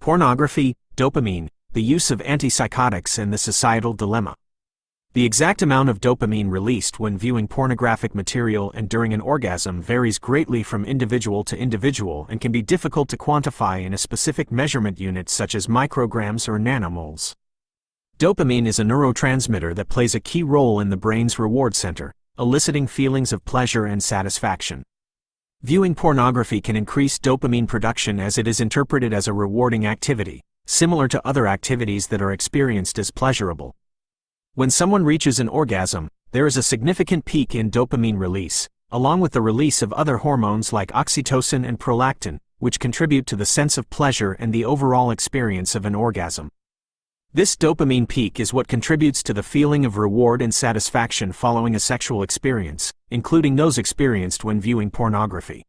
Pornography, dopamine, the use of antipsychotics and the societal dilemma. The exact amount of dopamine released when viewing pornographic material and during an orgasm varies greatly from individual to individual and can be difficult to quantify in a specific measurement unit such as micrograms or nanomoles. Dopamine is a neurotransmitter that plays a key role in the brain's reward center, eliciting feelings of pleasure and satisfaction. Viewing pornography can increase dopamine production as it is interpreted as a rewarding activity, similar to other activities that are experienced as pleasurable. When someone reaches an orgasm, there is a significant peak in dopamine release, along with the release of other hormones like oxytocin and prolactin, which contribute to the sense of pleasure and the overall experience of an orgasm. This dopamine peak is what contributes to the feeling of reward and satisfaction following a sexual experience, including those experienced when viewing pornography.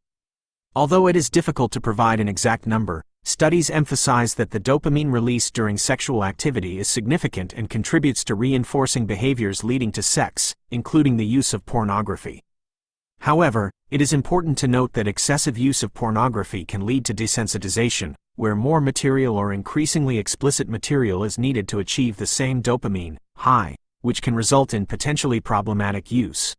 Although it is difficult to provide an exact number, studies emphasize that the dopamine release during sexual activity is significant and contributes to reinforcing behaviors leading to sex, including the use of pornography. However, it is important to note that excessive use of pornography can lead to desensitization, where more material or increasingly explicit material is needed to achieve the same dopamine high, which can result in potentially problematic use.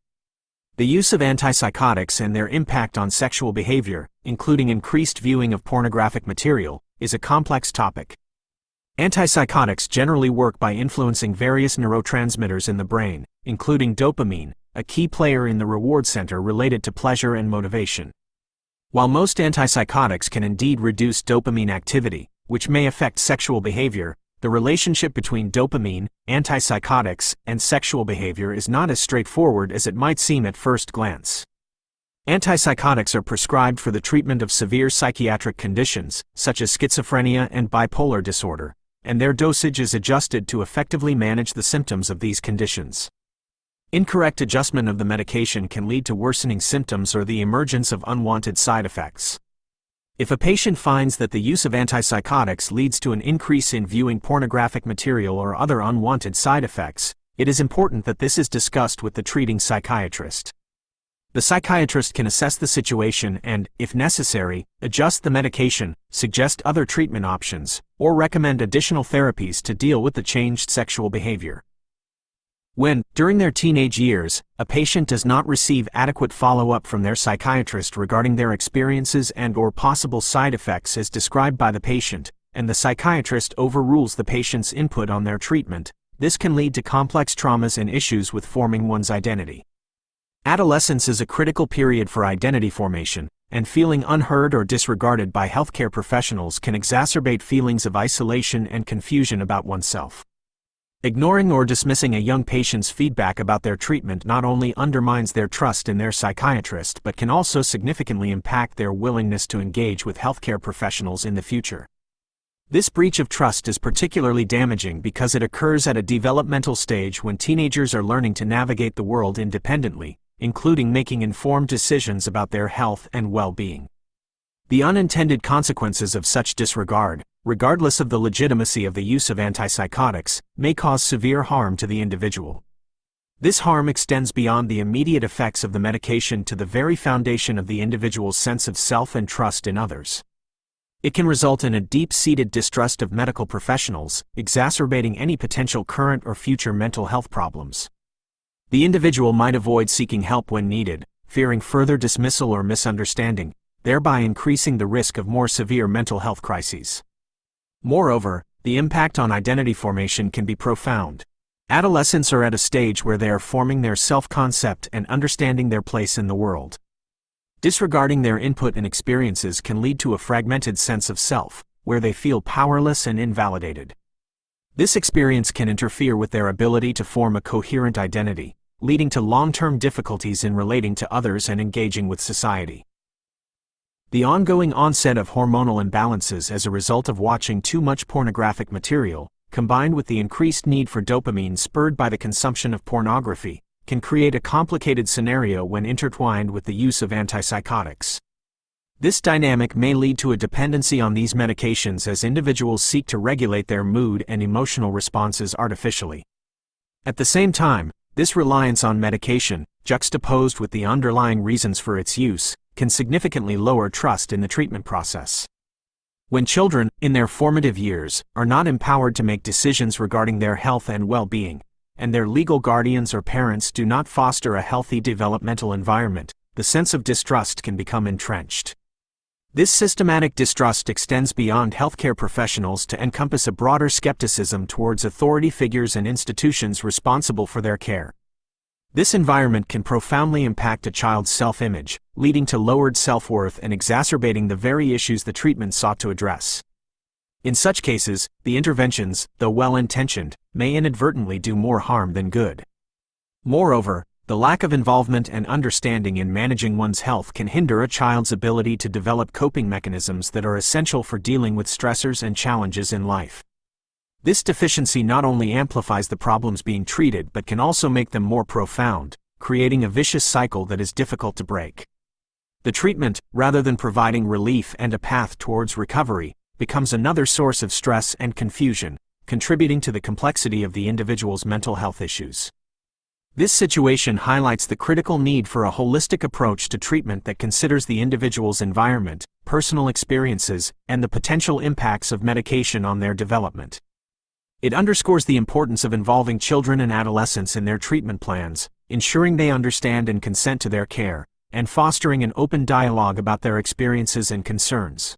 The use of antipsychotics and their impact on sexual behavior, including increased viewing of pornographic material, is a complex topic. Antipsychotics generally work by influencing various neurotransmitters in the brain, including dopamine, a key player in the reward center related to pleasure and motivation. While most antipsychotics can indeed reduce dopamine activity, which may affect sexual behavior, the relationship between dopamine, antipsychotics, and sexual behavior is not as straightforward as it might seem at first glance. Antipsychotics are prescribed for the treatment of severe psychiatric conditions, such as schizophrenia and bipolar disorder, and their dosage is adjusted to effectively manage the symptoms of these conditions. Incorrect adjustment of the medication can lead to worsening symptoms or the emergence of unwanted side effects. If a patient finds that the use of antipsychotics leads to an increase in viewing pornographic material or other unwanted side effects, it is important that this is discussed with the treating psychiatrist. The psychiatrist can assess the situation and, if necessary, adjust the medication, suggest other treatment options, or recommend additional therapies to deal with the changed sexual behavior. When, during their teenage years, a patient does not receive adequate follow-up from their psychiatrist regarding their experiences and/or possible side effects as described by the patient, and the psychiatrist overrules the patient's input on their treatment, this can lead to complex traumas and issues with forming one's identity. Adolescence is a critical period for identity formation, and feeling unheard or disregarded by healthcare professionals can exacerbate feelings of isolation and confusion about oneself. Ignoring or dismissing a young patient's feedback about their treatment not only undermines their trust in their psychiatrist but can also significantly impact their willingness to engage with healthcare professionals in the future. This breach of trust is particularly damaging because it occurs at a developmental stage when teenagers are learning to navigate the world independently, including making informed decisions about their health and well-being. The unintended consequences of such disregard, regardless of the legitimacy of the use of antipsychotics, may cause severe harm to the individual. This harm extends beyond the immediate effects of the medication to the very foundation of the individual's sense of self and trust in others. It can result in a deep-seated distrust of medical professionals, exacerbating any potential current or future mental health problems. The individual might avoid seeking help when needed, fearing further dismissal or misunderstanding, thereby increasing the risk of more severe mental health crises. Moreover, the impact on identity formation can be profound. Adolescents are at a stage where they are forming their self-concept and understanding their place in the world. Disregarding their input and experiences can lead to a fragmented sense of self, where they feel powerless and invalidated. This experience can interfere with their ability to form a coherent identity, leading to long-term difficulties in relating to others and engaging with society. The ongoing onset of hormonal imbalances as a result of watching too much pornographic material, combined with the increased need for dopamine spurred by the consumption of pornography, can create a complicated scenario when intertwined with the use of antipsychotics. This dynamic may lead to a dependency on these medications as individuals seek to regulate their mood and emotional responses artificially. At the same time, this reliance on medication, juxtaposed with the underlying reasons for its use, can significantly lower trust in the treatment process. When children, in their formative years, are not empowered to make decisions regarding their health and well-being, and their legal guardians or parents do not foster a healthy developmental environment, the sense of distrust can become entrenched. This systematic distrust extends beyond healthcare professionals to encompass a broader skepticism towards authority figures and institutions responsible for their care. This environment can profoundly impact a child's self-image, leading to lowered self-worth and exacerbating the very issues the treatment sought to address. In such cases, the interventions, though well-intentioned, may inadvertently do more harm than good. Moreover, the lack of involvement and understanding in managing one's health can hinder a child's ability to develop coping mechanisms that are essential for dealing with stressors and challenges in life. This deficiency not only amplifies the problems being treated but can also make them more profound, creating a vicious cycle that is difficult to break. The treatment, rather than providing relief and a path towards recovery, becomes another source of stress and confusion, contributing to the complexity of the individual's mental health issues. This situation highlights the critical need for a holistic approach to treatment that considers the individual's environment, personal experiences, and the potential impacts of medication on their development. It underscores the importance of involving children and adolescents in their treatment plans, ensuring they understand and consent to their care, and fostering an open dialogue about their experiences and concerns.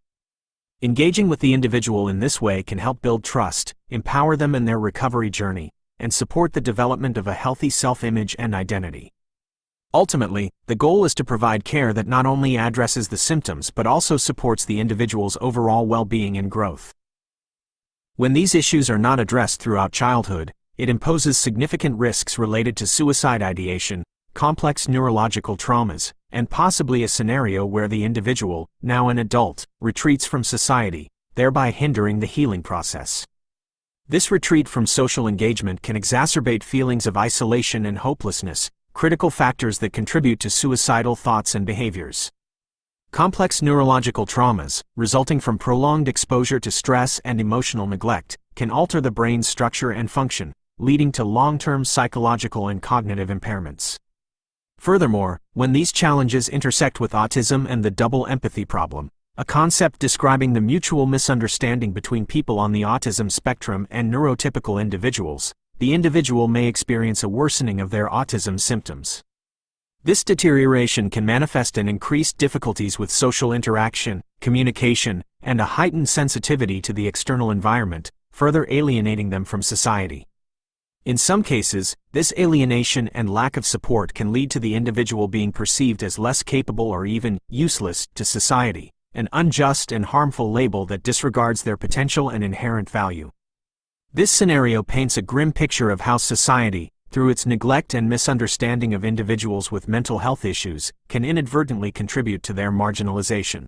Engaging with the individual in this way can help build trust, empower them in their recovery journey, and support the development of a healthy self-image and identity. Ultimately, the goal is to provide care that not only addresses the symptoms but also supports the individual's overall well-being and growth. When these issues are not addressed throughout childhood, it imposes significant risks related to suicide ideation, complex neurological traumas, and possibly a scenario where the individual, now an adult, retreats from society, thereby hindering the healing process. This retreat from social engagement can exacerbate feelings of isolation and hopelessness, critical factors that contribute to suicidal thoughts and behaviors. Complex neurological traumas, resulting from prolonged exposure to stress and emotional neglect, can alter the brain's structure and function, leading to long-term psychological and cognitive impairments. Furthermore, when these challenges intersect with autism and the double empathy problem, a concept describing the mutual misunderstanding between people on the autism spectrum and neurotypical individuals, the individual may experience a worsening of their autism symptoms. This deterioration can manifest in increased difficulties with social interaction, communication, and a heightened sensitivity to the external environment, further alienating them from society. In some cases, this alienation and lack of support can lead to the individual being perceived as less capable or even useless to society, an unjust and harmful label that disregards their potential and inherent value. This scenario paints a grim picture of how society, through its neglect and misunderstanding of individuals with mental health issues, can inadvertently contribute to their marginalization.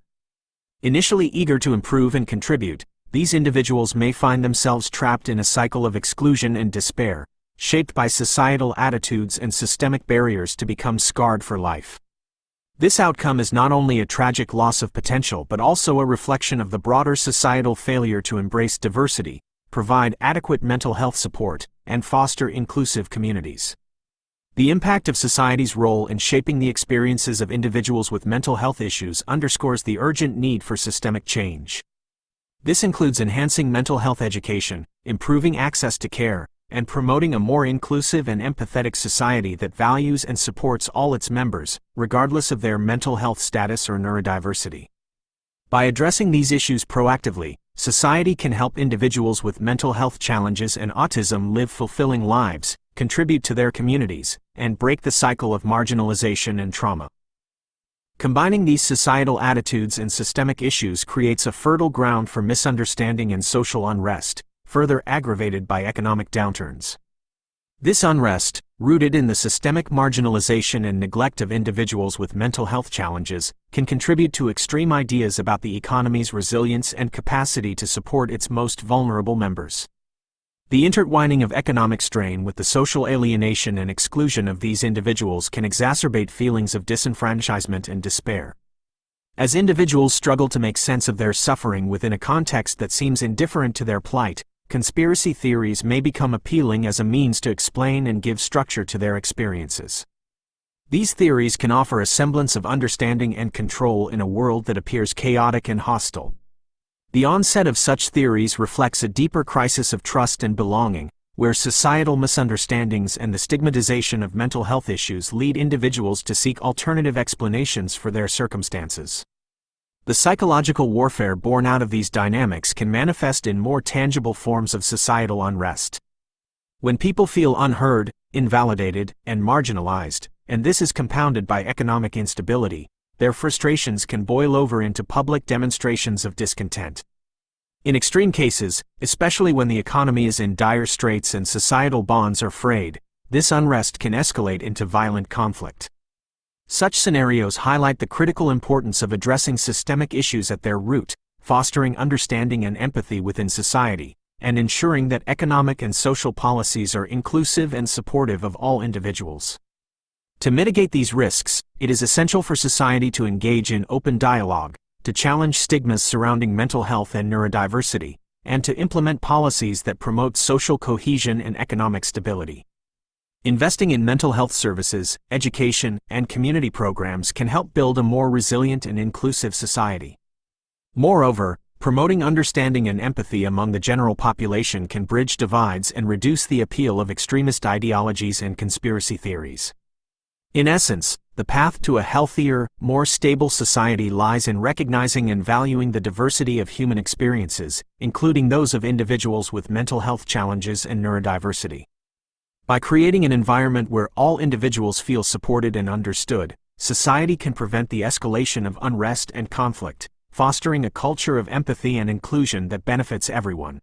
Initially eager to improve and contribute, these individuals may find themselves trapped in a cycle of exclusion and despair, shaped by societal attitudes and systemic barriers to become scarred for life. This outcome is not only a tragic loss of potential but also a reflection of the broader societal failure to embrace diversity, provide adequate mental health support, and foster inclusive communities. The impact of society's role in shaping the experiences of individuals with mental health issues underscores the urgent need for systemic change. This includes enhancing mental health education, improving access to care, and promoting a more inclusive and empathetic society that values and supports all its members, regardless of their mental health status or neurodiversity. By addressing these issues proactively, society can help individuals with mental health challenges and autism live fulfilling lives, contribute to their communities, and break the cycle of marginalization and trauma. Combining these societal attitudes and systemic issues creates a fertile ground for misunderstanding and social unrest, further aggravated by economic downturns. This unrest, rooted in the systemic marginalization and neglect of individuals with mental health challenges, can contribute to extreme ideas about the economy's resilience and capacity to support its most vulnerable members. The intertwining of economic strain with the social alienation and exclusion of these individuals can exacerbate feelings of disenfranchisement and despair. As individuals struggle to make sense of their suffering within a context that seems indifferent to their plight, conspiracy theories may become appealing as a means to explain and give structure to their experiences. These theories can offer a semblance of understanding and control in a world that appears chaotic and hostile. The onset of such theories reflects a deeper crisis of trust and belonging, where societal misunderstandings and the stigmatization of mental health issues lead individuals to seek alternative explanations for their circumstances. The psychological warfare born out of these dynamics can manifest in more tangible forms of societal unrest. When people feel unheard, invalidated, and marginalized, and this is compounded by economic instability, their frustrations can boil over into public demonstrations of discontent. In extreme cases, especially when the economy is in dire straits and societal bonds are frayed, this unrest can escalate into violent conflict. Such scenarios highlight the critical importance of addressing systemic issues at their root, fostering understanding and empathy within society, and ensuring that economic and social policies are inclusive and supportive of all individuals. To mitigate these risks, it is essential for society to engage in open dialogue, to challenge stigmas surrounding mental health and neurodiversity, and to implement policies that promote social cohesion and economic stability. Investing in mental health services, education, and community programs can help build a more resilient and inclusive society. Moreover, promoting understanding and empathy among the general population can bridge divides and reduce the appeal of extremist ideologies and conspiracy theories. In essence, the path to a healthier, more stable society lies in recognizing and valuing the diversity of human experiences, including those of individuals with mental health challenges and neurodiversity. By creating an environment where all individuals feel supported and understood, society can prevent the escalation of unrest and conflict, fostering a culture of empathy and inclusion that benefits everyone.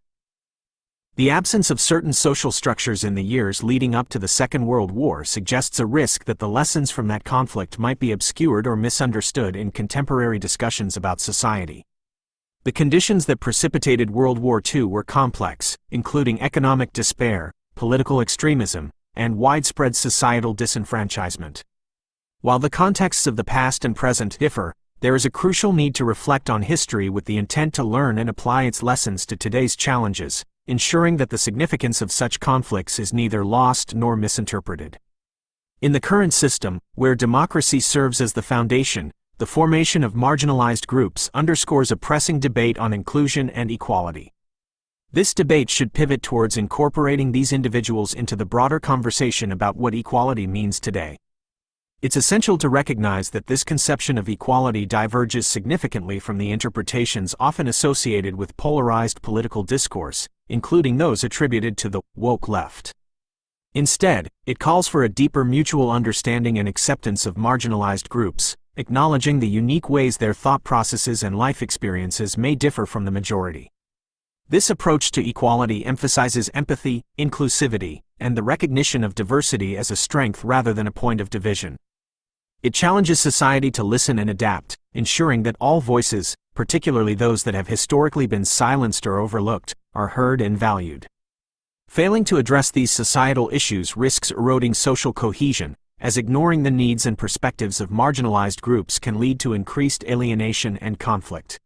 The absence of certain social structures in the years leading up to the Second World War suggests a risk that the lessons from that conflict might be obscured or misunderstood in contemporary discussions about society. The conditions that precipitated World War II were complex, including economic despair, political extremism, and widespread societal disenfranchisement. While the contexts of the past and present differ, there is a crucial need to reflect on history with the intent to learn and apply its lessons to today's challenges, ensuring that the significance of such conflicts is neither lost nor misinterpreted. In the current system, where democracy serves as the foundation, the formation of marginalized groups underscores a pressing debate on inclusion and equality. This debate should pivot towards incorporating these individuals into the broader conversation about what equality means today. It's essential to recognize that this conception of equality diverges significantly from the interpretations often associated with polarized political discourse, including those attributed to the woke left. Instead, it calls for a deeper mutual understanding and acceptance of marginalized groups, acknowledging the unique ways their thought processes and life experiences may differ from the majority. This approach to equality emphasizes empathy, inclusivity, and the recognition of diversity as a strength rather than a point of division. It challenges society to listen and adapt, ensuring that all voices, particularly those that have historically been silenced or overlooked, are heard and valued. Failing to address these societal issues risks eroding social cohesion, as ignoring the needs and perspectives of marginalized groups can lead to increased alienation and conflict.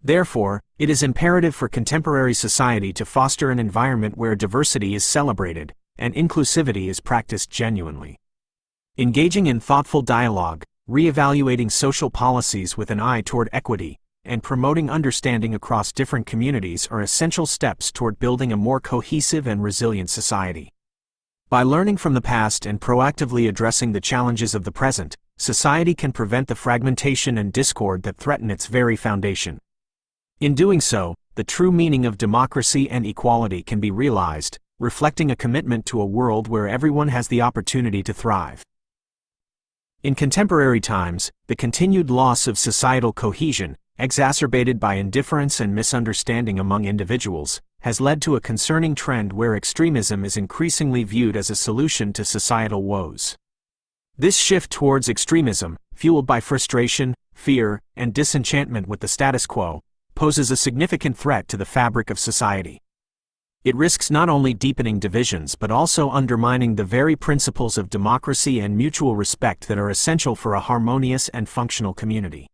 Therefore, it is imperative for contemporary society to foster an environment where diversity is celebrated, and inclusivity is practiced genuinely. Engaging in thoughtful dialogue, re-evaluating social policies with an eye toward equity, and promoting understanding across different communities are essential steps toward building a more cohesive and resilient society. By learning from the past and proactively addressing the challenges of the present, society can prevent the fragmentation and discord that threaten its very foundation. In doing so, the true meaning of democracy and equality can be realized, reflecting a commitment to a world where everyone has the opportunity to thrive. In contemporary times, the continued loss of societal cohesion, exacerbated by indifference and misunderstanding among individuals, has led to a concerning trend where extremism is increasingly viewed as a solution to societal woes. This shift towards extremism, fueled by frustration, fear, and disenchantment with the status quo, poses a significant threat to the fabric of society. It risks not only deepening divisions but also undermining the very principles of democracy and mutual respect that are essential for a harmonious and functional community.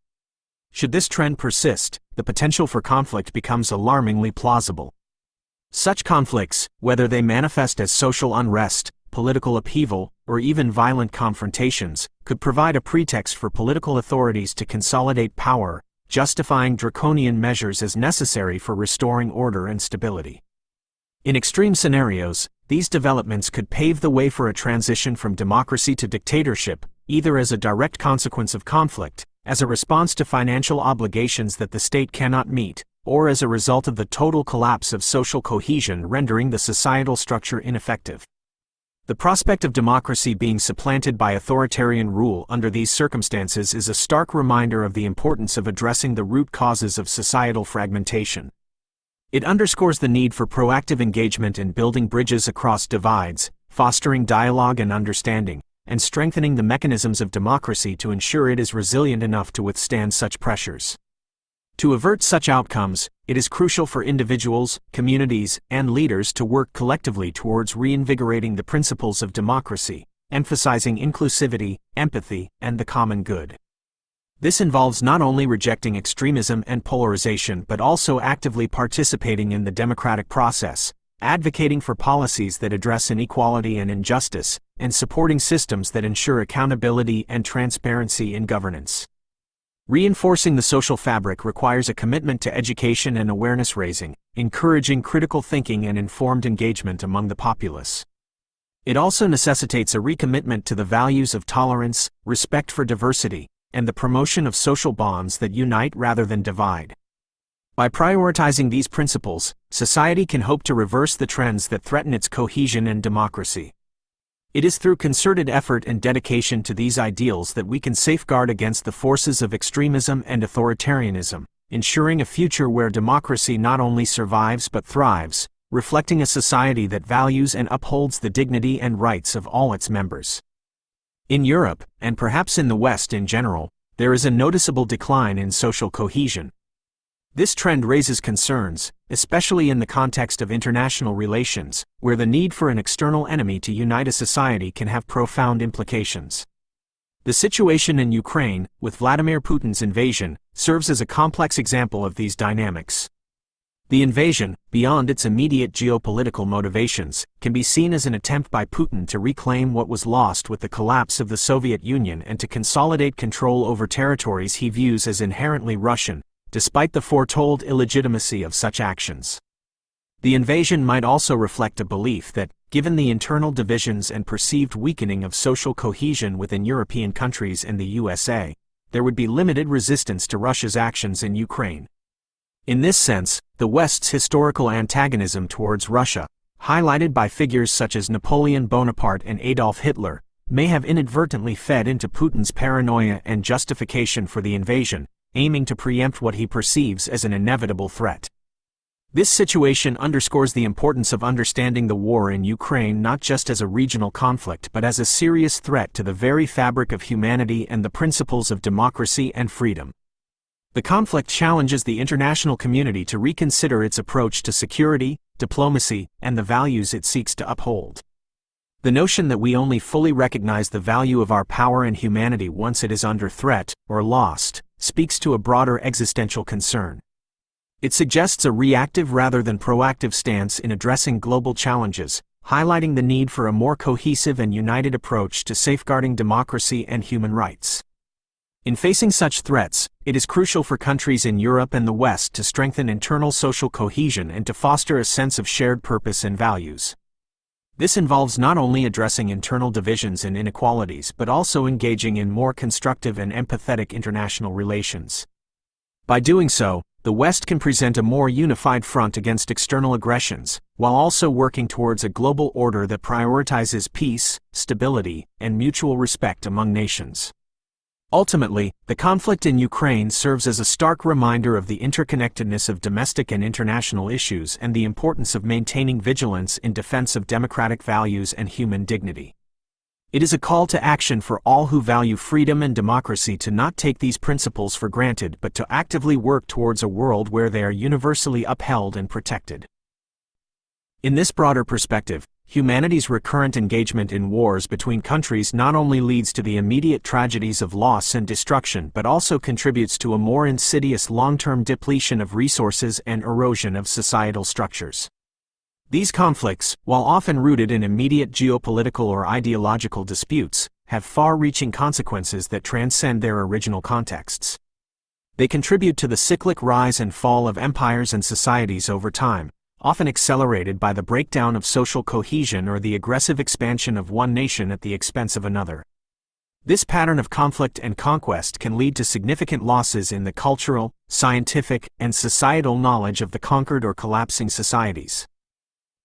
Should this trend persist, the potential for conflict becomes alarmingly plausible. Such conflicts, whether they manifest as social unrest, political upheaval, or even violent confrontations, could provide a pretext for political authorities to consolidate power, justifying draconian measures as necessary for restoring order and stability. In extreme scenarios, these developments could pave the way for a transition from democracy to dictatorship, either as a direct consequence of conflict, as a response to financial obligations that the state cannot meet, or as a result of the total collapse of social cohesion rendering the societal structure ineffective. The prospect of democracy being supplanted by authoritarian rule under these circumstances is a stark reminder of the importance of addressing the root causes of societal fragmentation. It underscores the need for proactive engagement in building bridges across divides, fostering dialogue and understanding, and strengthening the mechanisms of democracy to ensure it is resilient enough to withstand such pressures. To avert such outcomes, it is crucial for individuals, communities, and leaders to work collectively towards reinvigorating the principles of democracy, emphasizing inclusivity, empathy, and the common good. This involves not only rejecting extremism and polarization but also actively participating in the democratic process, advocating for policies that address inequality and injustice, and supporting systems that ensure accountability and transparency in governance. Reinforcing the social fabric requires a commitment to education and awareness raising, encouraging critical thinking and informed engagement among the populace. It also necessitates a recommitment to the values of tolerance, respect for diversity, and the promotion of social bonds that unite rather than divide. By prioritizing these principles, society can hope to reverse the trends that threaten its cohesion and democracy. It is through concerted effort and dedication to these ideals that we can safeguard against the forces of extremism and authoritarianism, ensuring a future where democracy not only survives but thrives, reflecting a society that values and upholds the dignity and rights of all its members. In Europe, and perhaps in the West in general, there is a noticeable decline in social cohesion. This trend raises concerns, especially in the context of international relations, where the need for an external enemy to unite a society can have profound implications. The situation in Ukraine, with Vladimir Putin's invasion, serves as a complex example of these dynamics. The invasion, beyond its immediate geopolitical motivations, can be seen as an attempt by Putin to reclaim what was lost with the collapse of the Soviet Union and to consolidate control over territories he views as inherently Russian, despite the foretold illegitimacy of such actions. The invasion might also reflect a belief that, given the internal divisions and perceived weakening of social cohesion within European countries and the USA, there would be limited resistance to Russia's actions in Ukraine. In this sense, the West's historical antagonism towards Russia, highlighted by figures such as Napoleon Bonaparte and Adolf Hitler, may have inadvertently fed into Putin's paranoia and justification for the invasion, aiming to preempt what he perceives as an inevitable threat. This situation underscores the importance of understanding the war in Ukraine not just as a regional conflict but as a serious threat to the very fabric of humanity and the principles of democracy and freedom. The conflict challenges the international community to reconsider its approach to security, diplomacy, and the values it seeks to uphold. The notion that we only fully recognize the value of our power and humanity once it is under threat, or lost, speaks to a broader existential concern. It suggests a reactive rather than proactive stance in addressing global challenges, highlighting the need for a more cohesive and united approach to safeguarding democracy and human rights. In facing such threats, it is crucial for countries in Europe and the West to strengthen internal social cohesion and to foster a sense of shared purpose and values. This involves not only addressing internal divisions and inequalities but also engaging in more constructive and empathetic international relations. By doing so, the West can present a more unified front against external aggressions, while also working towards a global order that prioritizes peace, stability, and mutual respect among nations. Ultimately, the conflict in Ukraine serves as a stark reminder of the interconnectedness of domestic and international issues and the importance of maintaining vigilance in defense of democratic values and human dignity. It is a call to action for all who value freedom and democracy to not take these principles for granted but to actively work towards a world where they are universally upheld and protected. In this broader perspective, humanity's recurrent engagement in wars between countries not only leads to the immediate tragedies of loss and destruction but also contributes to a more insidious long-term depletion of resources and erosion of societal structures. These conflicts, while often rooted in immediate geopolitical or ideological disputes, have far-reaching consequences that transcend their original contexts. They contribute to the cyclic rise and fall of empires and societies over time, often accelerated by the breakdown of social cohesion or the aggressive expansion of one nation at the expense of another. This pattern of conflict and conquest can lead to significant losses in the cultural, scientific, and societal knowledge of the conquered or collapsing societies.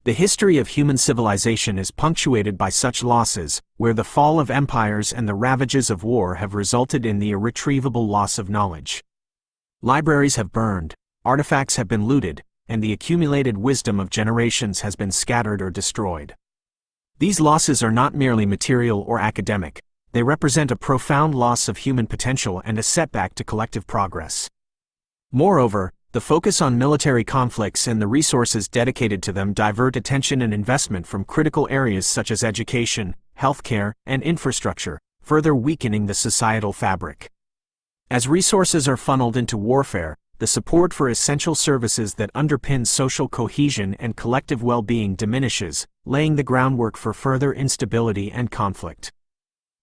The history of human civilization is punctuated by such losses, where the fall of empires and the ravages of war have resulted in the irretrievable loss of knowledge. Libraries have burned, artifacts have been looted, and the accumulated wisdom of generations has been scattered or destroyed. These losses are not merely material or academic, they represent a profound loss of human potential and a setback to collective progress. Moreover, the focus on military conflicts and the resources dedicated to them divert attention and investment from critical areas such as education, healthcare, and infrastructure, further weakening the societal fabric. As resources are funneled into warfare, the support for essential services that underpin social cohesion and collective well-being diminishes, laying the groundwork for further instability and conflict.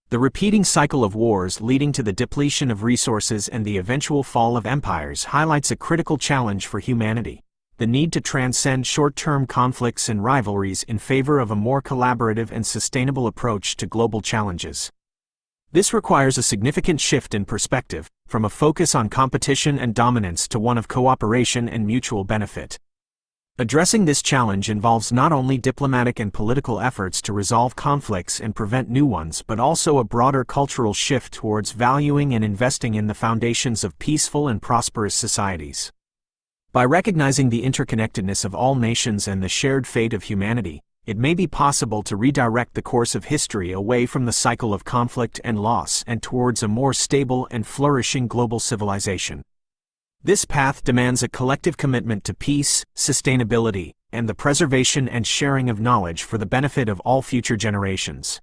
The repeating cycle of wars leading to the depletion of resources and the eventual fall of empires highlights a critical challenge for humanity: the need to transcend short-term conflicts and rivalries in favor of a more collaborative and sustainable approach to global challenges. This requires a significant shift in perspective, from a focus on competition and dominance to one of cooperation and mutual benefit. Addressing this challenge involves not only diplomatic and political efforts to resolve conflicts and prevent new ones, but also a broader cultural shift towards valuing and investing in the foundations of peaceful and prosperous societies. By recognizing the interconnectedness of all nations and the shared fate of humanity, it may be possible to redirect the course of history away from the cycle of conflict and loss and towards a more stable and flourishing global civilization. This path demands a collective commitment to peace, sustainability, and the preservation and sharing of knowledge for the benefit of all future generations.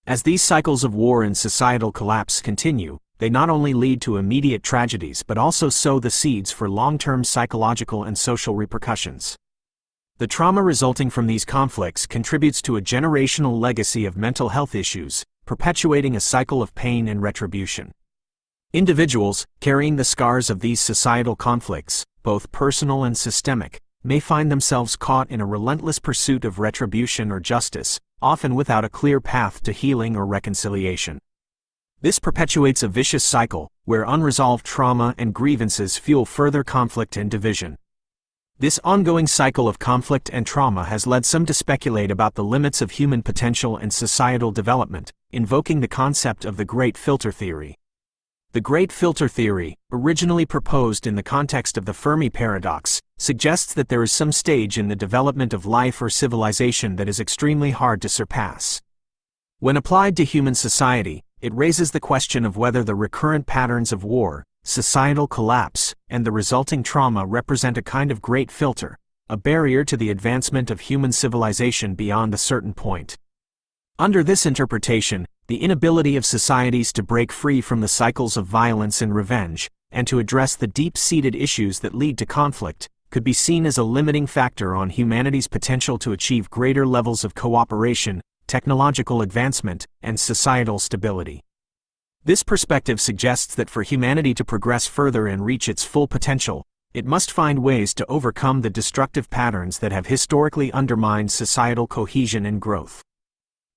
As these cycles of war and societal collapse continue, they not only lead to immediate tragedies but also sow the seeds for long-term psychological and social repercussions. The trauma resulting from these conflicts contributes to a generational legacy of mental health issues, perpetuating a cycle of pain and retribution. Individuals, carrying the scars of these societal conflicts, both personal and systemic, may find themselves caught in a relentless pursuit of retribution or justice, often without a clear path to healing or reconciliation. This perpetuates a vicious cycle, where unresolved trauma and grievances fuel further conflict and division. This ongoing cycle of conflict and trauma has led some to speculate about the limits of human potential and societal development, invoking the concept of the Great Filter Theory. The Great Filter Theory, originally proposed in the context of the Fermi paradox, suggests that there is some stage in the development of life or civilization that is extremely hard to surpass. When applied to human society, it raises the question of whether the recurrent patterns of war, societal collapse, and the resulting trauma represent a kind of great filter, a barrier to the advancement of human civilization beyond a certain point. Under this interpretation, the inability of societies to break free from the cycles of violence and revenge, and to address the deep-seated issues that lead to conflict, could be seen as a limiting factor on humanity's potential to achieve greater levels of cooperation, technological advancement, and societal stability. This perspective suggests that for humanity to progress further and reach its full potential, it must find ways to overcome the destructive patterns that have historically undermined societal cohesion and growth.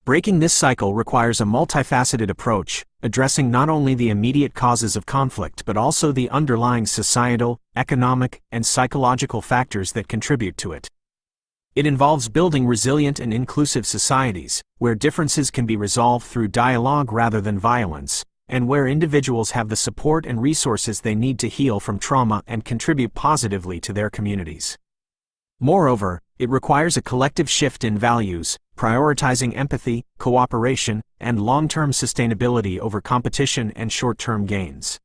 Breaking this cycle requires a multifaceted approach, addressing not only the immediate causes of conflict but also the underlying societal, economic, and psychological factors that contribute to it. It involves building resilient and inclusive societies, where differences can be resolved through dialogue rather than violence, and where individuals have the support and resources they need to heal from trauma and contribute positively to their communities. Moreover, it requires a collective shift in values, prioritizing empathy, cooperation, and long-term sustainability over competition and short-term gains.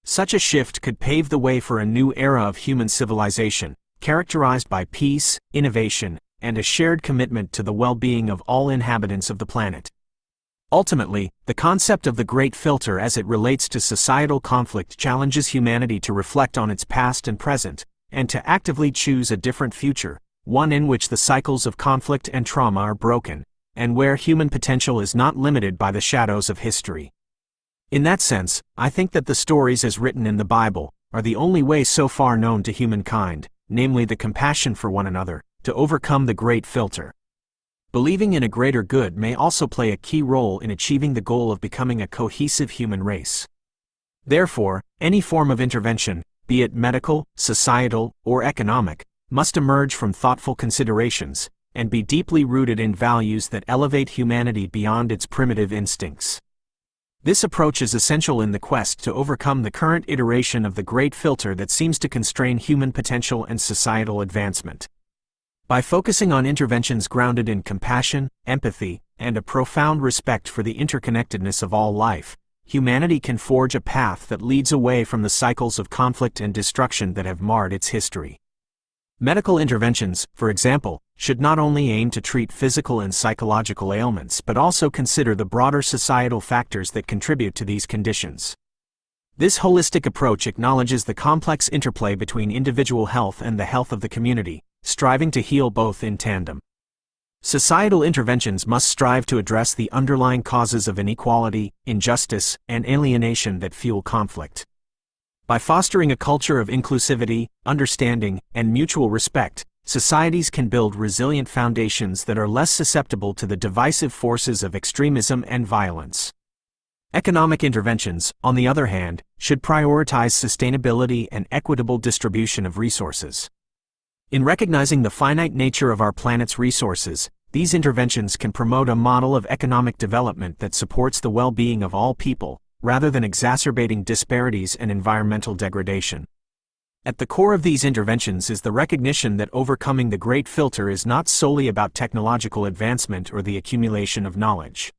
Such a shift could pave the way for a new era of human civilization, characterized by peace, innovation, and a shared commitment to the well-being of all inhabitants of the planet. Ultimately, the concept of the Great Filter as it relates to societal conflict challenges humanity to reflect on its past and present, and to actively choose a different future, one in which the cycles of conflict and trauma are broken, and where human potential is not limited by the shadows of history. In that sense, I think that the stories as written in the Bible are the only way so far known to humankind, namely the compassion for one another, to overcome the great filter. Believing in a greater good may also play a key role in achieving the goal of becoming a cohesive human race. Therefore, any form of intervention, be it medical, societal, or economic, must emerge from thoughtful considerations, and be deeply rooted in values that elevate humanity beyond its primitive instincts. This approach is essential in the quest to overcome the current iteration of the great filter that seems to constrain human potential and societal advancement. By focusing on interventions grounded in compassion, empathy, and a profound respect for the interconnectedness of all life, humanity can forge a path that leads away from the cycles of conflict and destruction that have marred its history. Medical interventions, for example, should not only aim to treat physical and psychological ailments but also consider the broader societal factors that contribute to these conditions. This holistic approach acknowledges the complex interplay between individual health and the health of the community, striving to heal both in tandem. Societal interventions must strive to address the underlying causes of inequality, injustice, and alienation that fuel conflict. By fostering a culture of inclusivity, understanding, and mutual respect, societies can build resilient foundations that are less susceptible to the divisive forces of extremism and violence. Economic interventions, on the other hand, should prioritize sustainability and equitable distribution of resources. In recognizing the finite nature of our planet's resources, these interventions can promote a model of economic development that supports the well-being of all people, rather than exacerbating disparities and environmental degradation. At the core of these interventions is the recognition that overcoming the great filter is not solely about technological advancement or the accumulation of knowledge.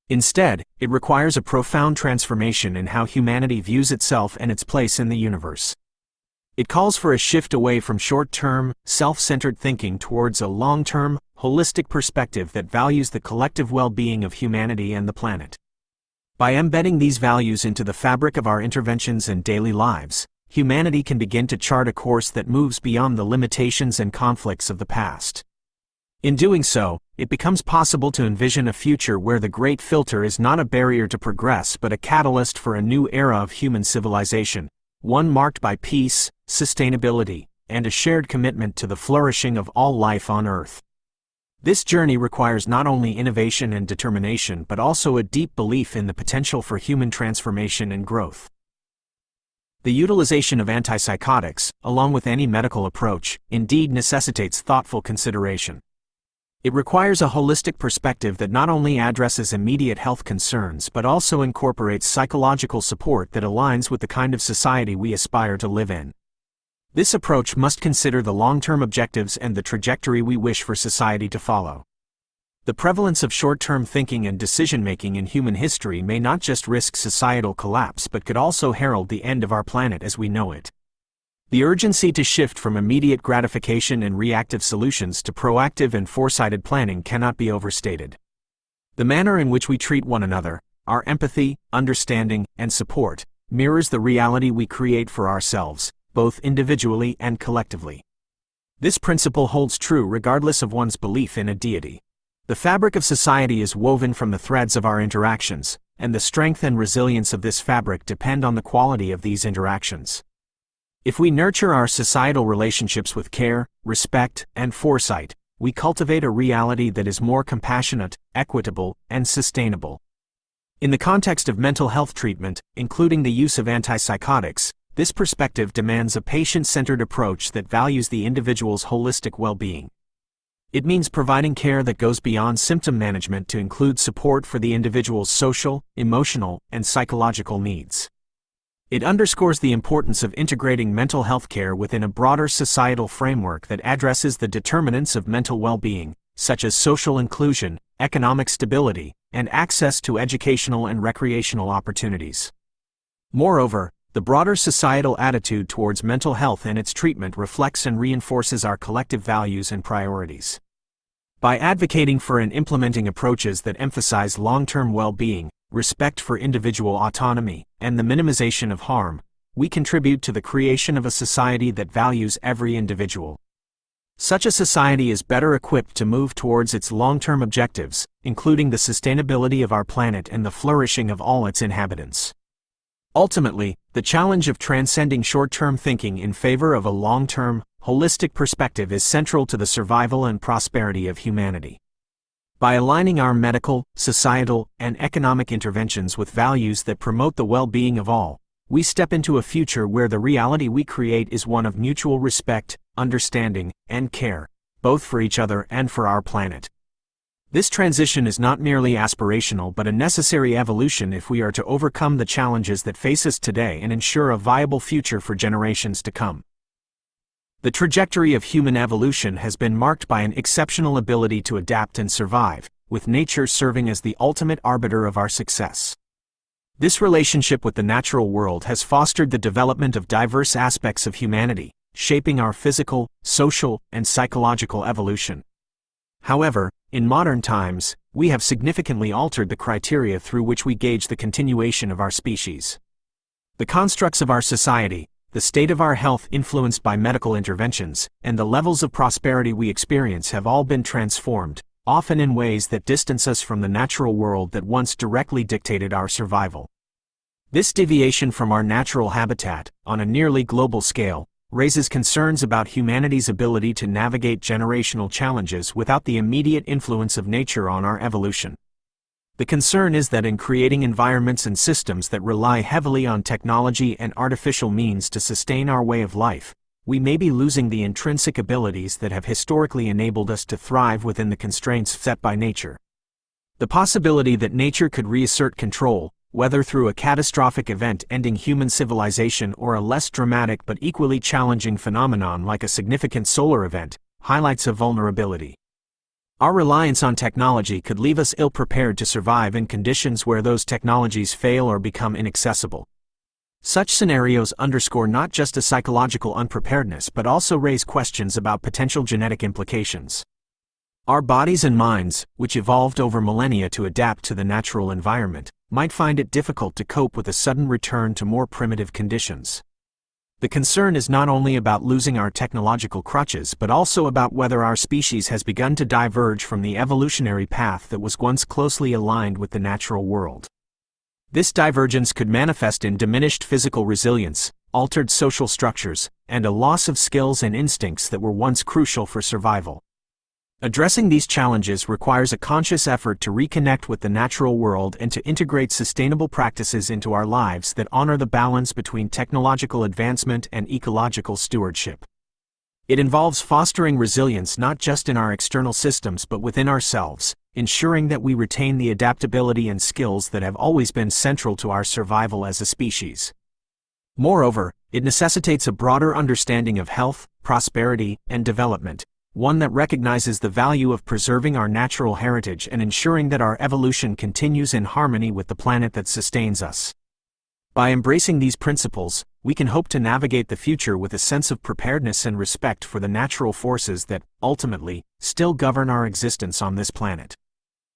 Instead, it requires a profound transformation in how humanity views itself and its place in the universe. It calls for a shift away from short-term, self-centered thinking towards a long-term, holistic perspective that values the collective well-being of humanity and the planet. By embedding these values into the fabric of our interventions and daily lives, humanity can begin to chart a course that moves beyond the limitations and conflicts of the past. In doing so, it becomes possible to envision a future where the great filter is not a barrier to progress but a catalyst for a new era of human civilization, one marked by peace, sustainability, and a shared commitment to the flourishing of all life on Earth. This journey requires not only innovation and determination but also a deep belief in the potential for human transformation and growth. The utilization of antipsychotics, along with any medical approach, indeed necessitates thoughtful consideration. It requires a holistic perspective that not only addresses immediate health concerns but also incorporates psychological support that aligns with the kind of society we aspire to live in. This approach must consider the long-term objectives and the trajectory we wish for society to follow. The prevalence of short-term thinking and decision-making in human history may not just risk societal collapse but could also herald the end of our planet as we know it. The urgency to shift from immediate gratification and reactive solutions to proactive and foresighted planning cannot be overstated. The manner in which we treat one another, our empathy, understanding, and support, mirrors the reality we create for ourselves, both individually and collectively. This principle holds true regardless of one's belief in a deity. The fabric of society is woven from the threads of our interactions, and the strength and resilience of this fabric depend on the quality of these interactions. If we nurture our societal relationships with care, respect, and foresight, we cultivate a reality that is more compassionate, equitable, and sustainable. In the context of mental health treatment, including the use of antipsychotics, this perspective demands a patient-centered approach that values the individual's holistic well-being. It means providing care that goes beyond symptom management to include support for the individual's social, emotional, and psychological needs. It underscores the importance of integrating mental health care within a broader societal framework that addresses the determinants of mental well-being, such as social inclusion, economic stability, and access to educational and recreational opportunities. Moreover, the broader societal attitude towards mental health and its treatment reflects and reinforces our collective values and priorities. By advocating for and implementing approaches that emphasize long-term well-being, respect for individual autonomy, and the minimization of harm, we contribute to the creation of a society that values every individual. Such a society is better equipped to move towards its long-term objectives, including the sustainability of our planet and the flourishing of all its inhabitants. Ultimately, the challenge of transcending short-term thinking in favor of a long-term, holistic perspective is central to the survival and prosperity of humanity. By aligning our medical, societal, and economic interventions with values that promote the well-being of all, we step into a future where the reality we create is one of mutual respect, understanding, and care, both for each other and for our planet. This transition is not merely aspirational but a necessary evolution if we are to overcome the challenges that face us today and ensure a viable future for generations to come. The trajectory of human evolution has been marked by an exceptional ability to adapt and survive, with nature serving as the ultimate arbiter of our success. This relationship with the natural world has fostered the development of diverse aspects of humanity, shaping our physical, social, and psychological evolution. However, in modern times, we have significantly altered the criteria through which we gauge the continuation of our species. The constructs of our society, the state of our health influenced by medical interventions, and the levels of prosperity we experience have all been transformed, often in ways that distance us from the natural world that once directly dictated our survival. This deviation from our natural habitat, on a nearly global scale, raises concerns about humanity's ability to navigate generational challenges without the immediate influence of nature on our evolution. The concern is that in creating environments and systems that rely heavily on technology and artificial means to sustain our way of life, we may be losing the intrinsic abilities that have historically enabled us to thrive within the constraints set by nature. The possibility that nature could reassert control, whether through a catastrophic event ending human civilization or a less dramatic but equally challenging phenomenon like a significant solar event, highlights a vulnerability. Our reliance on technology could leave us ill-prepared to survive in conditions where those technologies fail or become inaccessible. Such scenarios underscore not just a psychological unpreparedness but also raise questions about potential genetic implications. Our bodies and minds, which evolved over millennia to adapt to the natural environment, might find it difficult to cope with a sudden return to more primitive conditions. The concern is not only about losing our technological crutches but also about whether our species has begun to diverge from the evolutionary path that was once closely aligned with the natural world. This divergence could manifest in diminished physical resilience, altered social structures, and a loss of skills and instincts that were once crucial for survival. Addressing these challenges requires a conscious effort to reconnect with the natural world and to integrate sustainable practices into our lives that honor the balance between technological advancement and ecological stewardship. It involves fostering resilience not just in our external systems but within ourselves, ensuring that we retain the adaptability and skills that have always been central to our survival as a species. Moreover, it necessitates a broader understanding of health, prosperity, and development, one that recognizes the value of preserving our natural heritage and ensuring that our evolution continues in harmony with the planet that sustains us. By embracing these principles, we can hope to navigate the future with a sense of preparedness and respect for the natural forces that, ultimately, still govern our existence on this planet.